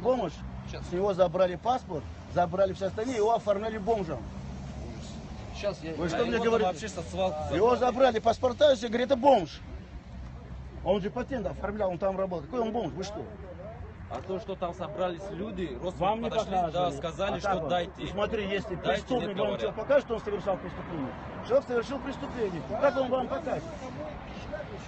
Помощь, с него забрали паспорт, забрали все остальные, его оформляли бомжем. Сейчас я... Вы что мне говорите? Вообще со свалки. Его забрали паспорта, и все говорят, это бомж. Он же патент оформлял, он там работал. Какой он бомж, вы что? А то, что там собрались люди, Вам не подошли, показывали. да, сказали, А что как? дайте. Ну, смотри, если Дайте, преступник нет, вам говорят. что покажет, что он совершал преступление. Человек совершил преступление. Как он вам покажет?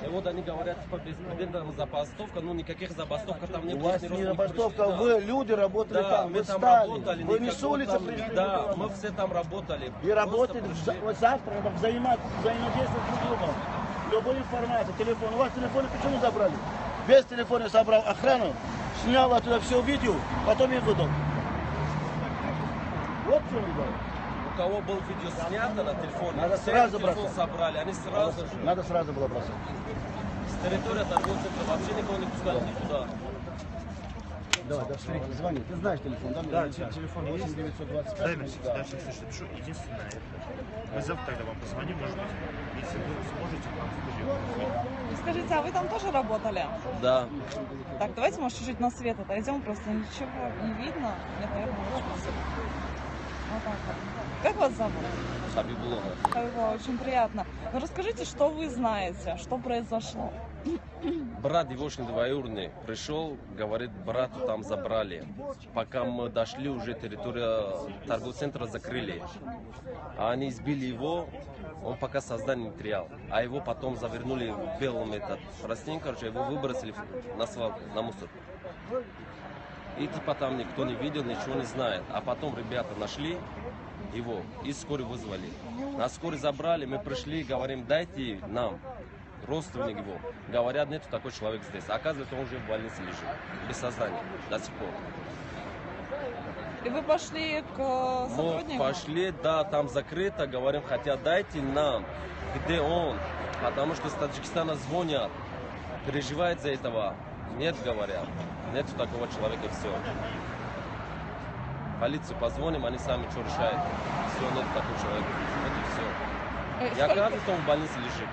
И вот они говорят, типа, беспредельная забастовка, ну никаких забастовок там не У было. вас не забастовка, вы люди работали Да, там, мы вы там встали. работали. Вы не никак с улицы там- пришли. Да, мы все там работали. И работать Просто пришли. вот завтра надо взаимодействовать друг с другом. Любой информация, телефон. У вас телефоны почему забрали? Без телефона собрал охрану, снял оттуда все видео, потом и выдал. Вот в чем дело. У кого был видео снято на телефоне, Надо все сразу телефон бросать. собрали, они сразу же. Надо сразу было бросать. С территории торгового центра вообще никого не пускали никуда. Давай, да, смотри, звони. Ты знаешь телефон, да? Да, телефон 8 925. Дай мне, да, слушай, пишу, единственное, это. Мы завтра тогда вам позвоним, может быть, если вы сможете к нам в студию позвонить. Скажите, а вы там тоже работали? Да. Так, давайте, может, чуть-чуть на свет отойдем, просто ничего не видно. Нет, наверное, очень. Вот так вот. Как вас зовут? Хабибулова. Хабиба, очень приятно. Ну, расскажите, что вы знаете, что произошло? Брат егошный двоюродный пришел, говорит, брату там забрали. Пока мы дошли, уже территорию торгового центра закрыли. А они избили его, он пока сознание не терял. А его потом завернули в белом этот простынь, короче, его выбросили на свалку, на мусор. И типа там никто не видел, ничего не знает. А потом ребята нашли его и скорую вызвали. Нас скорую забрали, мы пришли, говорим, дайте нам. Родственник его. Говорят, нету такой человек здесь. Оказывается, он уже в больнице лежит. Без сознания. До сих пор. И вы пошли к Мы сотрудникам? пошли, да, там закрыто. Говорим, хотя дайте нам, где он. Потому что с Таджикистана звонят. Переживает за этого. Нет, говорят. Нету такого человека, все. Полицию позвоним, они сами что решают. Все, нет такого человека. Вот и все. И оказывается, он в больнице лежит.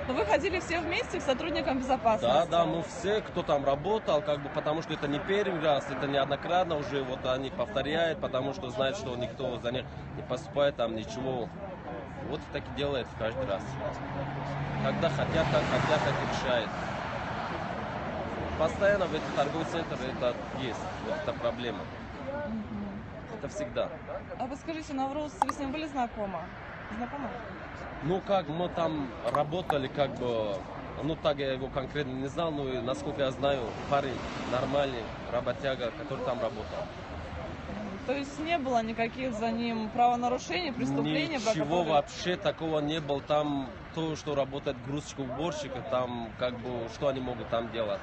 Но вы ходили все вместе к сотрудникам безопасности? Да, да, мы все, кто там работал, как бы, потому что это не первый раз, это неоднократно уже, вот они повторяют, потому что знают, что никто за них не поступает, там ничего. Вот так и делает каждый раз. Когда хотят, так и решают. Постоянно в этот торговый центр это есть, вот эта проблема. Это всегда. А вы скажите, Навруз, вы с ним были знакомы? Знакомы? Ну как, мы там работали, как бы, ну так я его конкретно не знал, но насколько я знаю, парень нормальный, работяга, который там работал. То есть не было никаких за ним правонарушений, преступлений? про Ничего которые- вообще такого не было. Там то, что работает грузчик-уборщик, там как бы, что они могут там делать.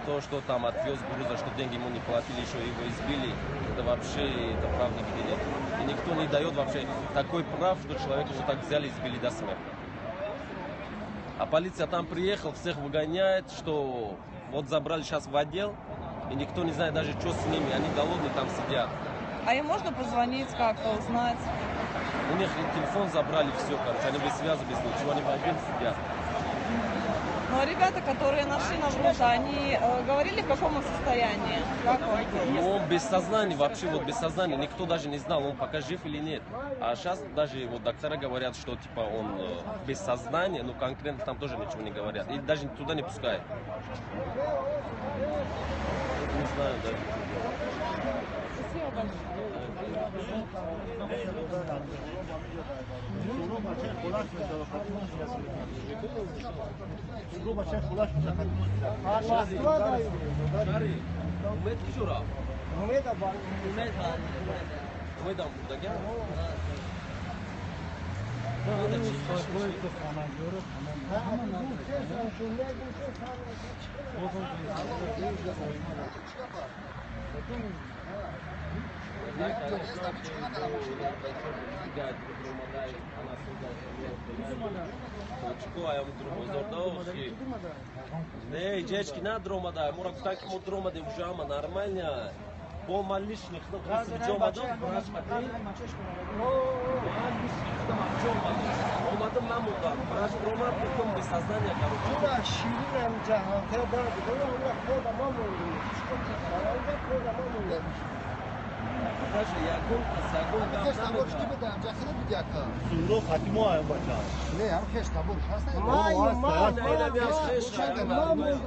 То, что там отвез груза, что деньги ему не платили, еще его избили, это вообще, это прав нигде нет. И никто не дает вообще такой прав, что человека вот так взяли и избили до смерти. А полиция там приехала, всех выгоняет, что вот забрали сейчас в отдел, и никто не знает даже, что с ними, они голодные там сидят. А им можно позвонить как-то, узнать? У них телефон забрали, все, короче, они без связи, без ничего, они в отделе сидят. Ну а ребята, которые нашли Навруза, они говорили, в каком он состоянии? Как он был? Ну, он без сознания, вообще вот без сознания, никто даже не знал, он пока жив или нет. А сейчас даже вот доктора говорят, что типа он без сознания, но конкретно там тоже ничего не говорят. И даже туда не пускают. Не знаю даже. Спасибо большое. Эй, девочки, на дрома, да. Мурак так ему дрома, да, ужама, нормально. با من لیش نخدم خواست جا آمدم براش مکری من لیش نخدم جا آمدم نموندم براش رومد بکن به سازن یک او را شیرین هم جهان کرده بود او را خود ما موندیم خود ما موندیم براش یکون از یکون خش دم نبورش کی نمیدم بدم جسد بود یکا Suro Fatimo ayın bacağı. نه هم خش نبورش هست ما ما اینا بیاش خش ما موندیم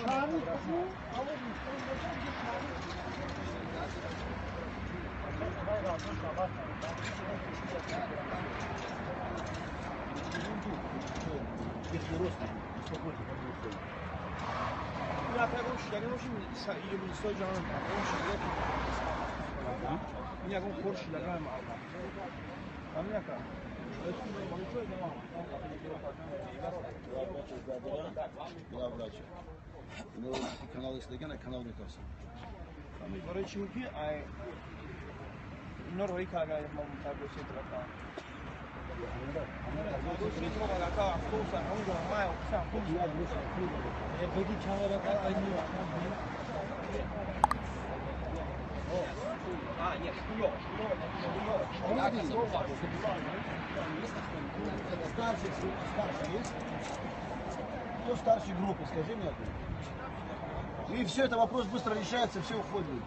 شامی Ja, pega um e o sou já minha com curso da grama. A minha cara. Главврач. Ну, канал излегена, канал не тоса. Ami gore çünkü ay Norveç kaga yapmam tabii şey trata. Bu şey çok aga ka afkosa hangi ama ya sen konuşuyor. بگی کمره که اینی Старший есть? Кто старшей группы, скажи мне. И все, это вопрос быстро решается, все уходит.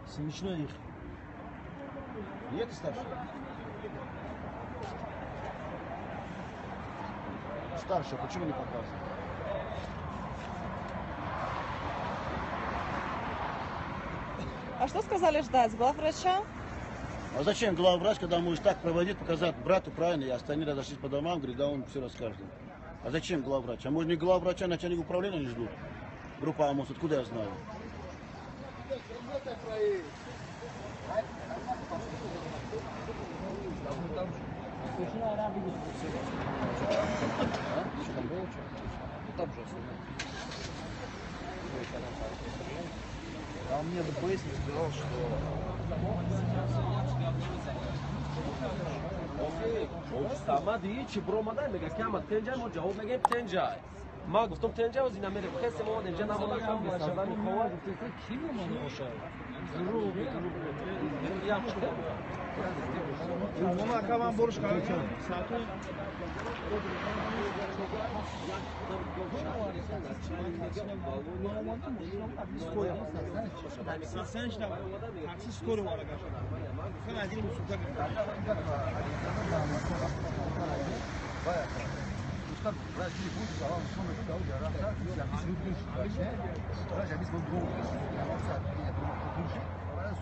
Смешно их. Нет старший? Старший, почему не показывает? А что сказали ждать? Главврача? А зачем главврач, когда можешь так проводить, показать брату правильно, и остальные разошлись по домам, говорит, да он все расскажет. А зачем главврач? А может не главврача, начальник управления не ждут? Группа АМОС, откуда я знаю? А мне ДПС сказал, что سامدی چی برو مادر میگه که اما تنجای ما جواب میگیم تنجای ما گفتم تنجای و زینا میره خیلی ما اینجا نمونه کم به سازن میخواد کی میمونه باشه onu akaban borç kaldı. Saati sen işte taksi skoru var arkadaşlar. Sen acil bir sokak. Ustad, Brazil будет, а он что мы сказал, я раз, я без руки, я без руки,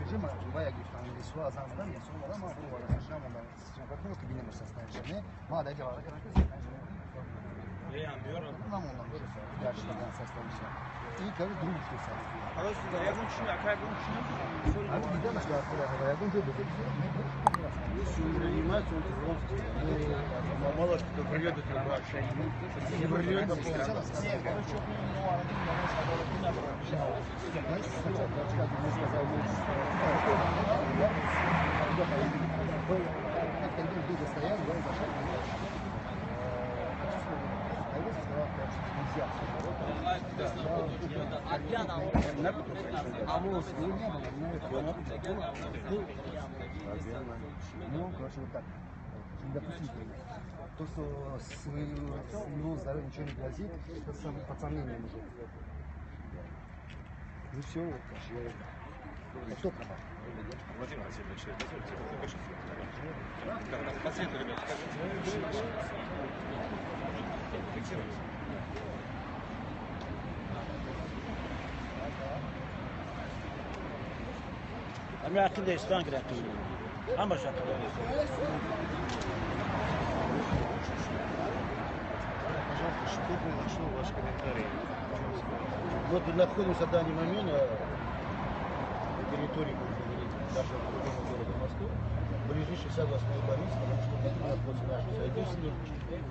уже мы живая гифтан или суа замадан я суа мама была на шаму да как мы кабине мы состояние ма да делала как Я амбиору. нам он дальше да состояние и как друг что Arkadaşlar da yakın şimdi akayakın şimdi. а где наш класс я думаю что Если он реанимация, он мало что придет это вообще. Не придет, ну, короче, вот так. Допустим, то, что своему здоровью ничего не грозит, это под сомнением уже. Ну все, вот, человек. Кто прав? Владимир Васильевич, посоветуй, ребят, фиксируйте. А меня откуда есть танк, а машина Пожалуйста, что произошло, ваши комментарии? Вот мы находимся в данный момент на территории, можно говорить, нашего города Москвы, вблизи 68-й больницы, потому что тут находится наш соотечественник,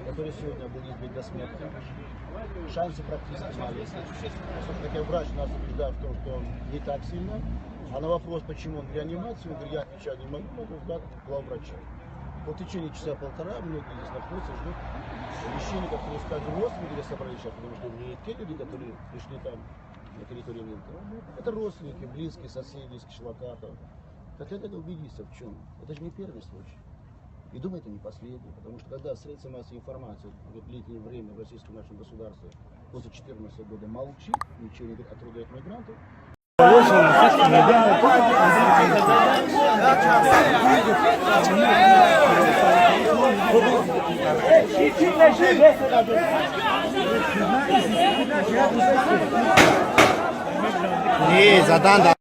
который сегодня был избит до смерти. Шансы практически мало. Как я врач нас убеждает в том, что он не так сильно. А на вопрос, почему он в реанимации, он говорит, я отвечать не могу, могу ждать главврача. В течение часа-полтора многие здесь находятся, ждут лечения, которые скажут, родственники собрались сейчас, потому что не те люди, которые пришли там на территории Минска. Это родственники, близкие, соседи из Кишлаката. Хотят это убедиться в чем? Это же не первый случай. И думаю, это не последний, потому что когда средства массовой информации уже длительное время в российском нашем государстве после 2014 года молчит, ничего не говорит о трудах мигрантов, Не, задан.